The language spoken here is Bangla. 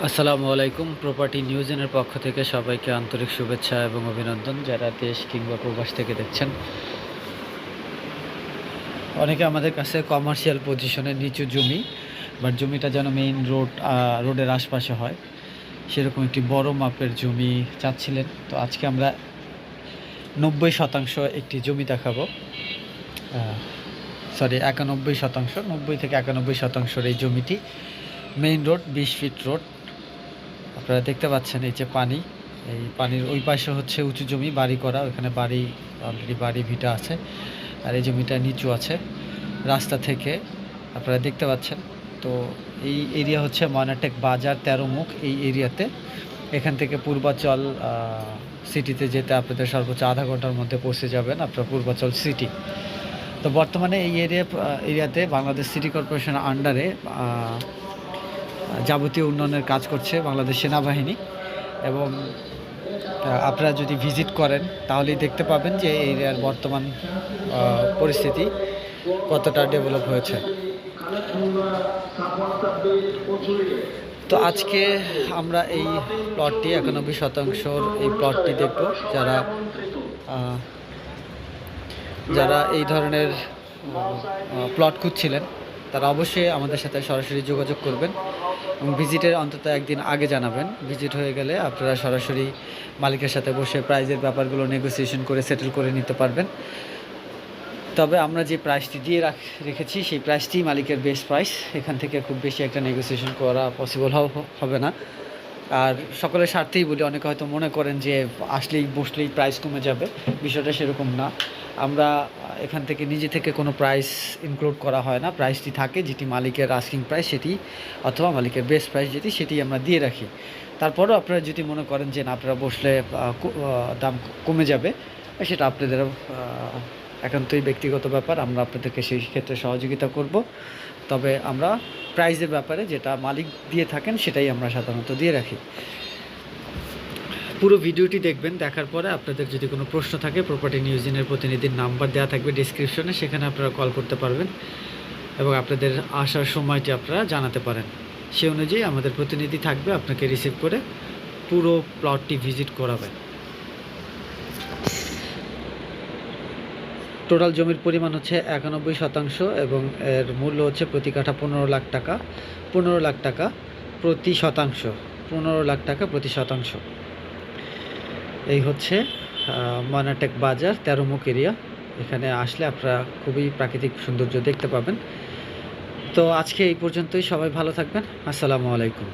আসসালামু আলাইকুম। প্রপার্টি নিউজের পক্ষ থেকে সবাইকে আন্তরিক শুভেচ্ছা এবং অভিনন্দন, যারা দেশ কিংবা প্রবাস থেকে দেখছেন। অনেকে আমাদের কাছে কমার্শিয়াল পজিশনের নিচু জমি, বাট জমিটা যেন মেইন রোডের আশপাশে হয়, সেরকম একটি বড় মাপের জমি চাচ্ছিলেন। তো আজকে আমরা 90% একটি জমি দেখাবো। 91%, 90 থেকে 91%-র এই জমিটি মেইন রোড, 20 ফিট রোড। আপনারা দেখতে পাচ্ছেন এই যে পানি, এই পানির ওই পাশে হচ্ছে উঁচু জমি, বাড়ি করা, ওখানে অলরেডি বাড়ি ভিটা আছে, আর এই জমিটা নিচু আছে রাস্তা থেকে, আপনারা দেখতে পাচ্ছেন। তো এই এরিয়া হচ্ছে ময়নাটেক বাজার 13 মুখ। এই এরিয়াতে এখান থেকে পূর্বাচল সিটিতে যেতে আপনাদের সর্বোচ্চ আধা ঘন্টার মধ্যে পৌঁছে যাবেন আপনার পূর্বাচল সিটি। তো বর্তমানে এই এরিয়াতে বাংলাদেশ সিটি কর্পোরেশনের আন্ডারে যাবতীয় উন্নয়নের কাজ করছে বাংলাদেশ সেনাবাহিনী, এবং আপনারা যদি ভিজিট করেন তাহলেই দেখতে পাবেন যে এই এরিয়ার বর্তমান পরিস্থিতি কতটা ডেভেলপ হয়েছে। তো আজকে আমরা এই প্লটটি 91%-র এই প্লটটি দেখব। যারা এই ধরনের প্লট খুঁজছিলেন তারা অবশ্যই আমাদের সাথে সরাসরি যোগাযোগ করবেন এবং ভিজিটের অন্তত একদিন আগে জানাবেন। ভিজিট হয়ে গেলে আপনারা সরাসরি মালিকের সাথে বসে প্রাইজের ব্যাপারগুলো নেগোসিয়েশন করে সেটেল করে নিতে পারবেন। তবে আমরা যে প্রাইসটি দিয়ে রেখেছি সেই প্রাইসটি মালিকের বেস্ট প্রাইস, এখান থেকে খুব বেশি একটা নেগোসিয়েশন করা পসিবল হবে না। আর সকলের স্বার্থেই বলি, অনেকে হয়তো মনে করেন যে আসলেই বসলেই প্রাইস কমে যাবে, বিষয়টা সেরকম না। আমরা এখান থেকে নিজে থেকে কোনো প্রাইস ইনক্লুড করা হয় না, প্রাইসটি থাকে যেটি মালিকের আস্কিং প্রাইস সেটি, অথবা মালিকের বেস্ট প্রাইস যেটি, সেটি আমরা দিয়ে রাখি। তারপরেও আপনারা যদি মনে করেন যে না, আপনারা বসলে দাম কমে যাবে, সেটা আপনাদের একান্তই ব্যক্তিগত ব্যাপার, আমরা আপনাদেরকে সেই ক্ষেত্রে সহযোগিতা করব। তবে আমরা প্রাইজের ব্যাপারে যেটা মালিক দিয়ে থাকেন সেটাই আমরা সাধারণত দিয়ে রাখি। পুরো ভিডিওটি দেখবেন, দেখার পরে আপনাদের যদি কোনো প্রশ্ন থাকে প্রপার্টি নিউজের প্রতিনিধির নাম্বার দেওয়া থাকবে ডিসক্রিপশনে, সেখানে আপনারা কল করতে পারবেন এবং আপনাদের আসার সময়টি আপনারা জানাতে পারেন। সে অনুযায়ী আমাদের প্রতিনিধি থাকবে, আপনাকে রিসিভ করে পুরো প্লটটি ভিজিট করাবে। টোটাল জমির পরিমাণ হচ্ছে 91% এবং এর মূল্য হচ্ছে প্রতি কাঠা 15 লাখ টাকা। 15 লাখ টাকা প্রতি শতাংশ, 15 লাখ টাকা প্রতি শতাংশ। এই হচ্ছে ময়নাটেক বাজার 13 মুখ এরিয়া। এখানে আসলে আপনারা খুবই প্রাকৃতিক সৌন্দর্য দেখতে পাবেন। তো আজকে এই পর্যন্তই, সবাই ভালো থাকবেন। আসসালামু আলাইকুম।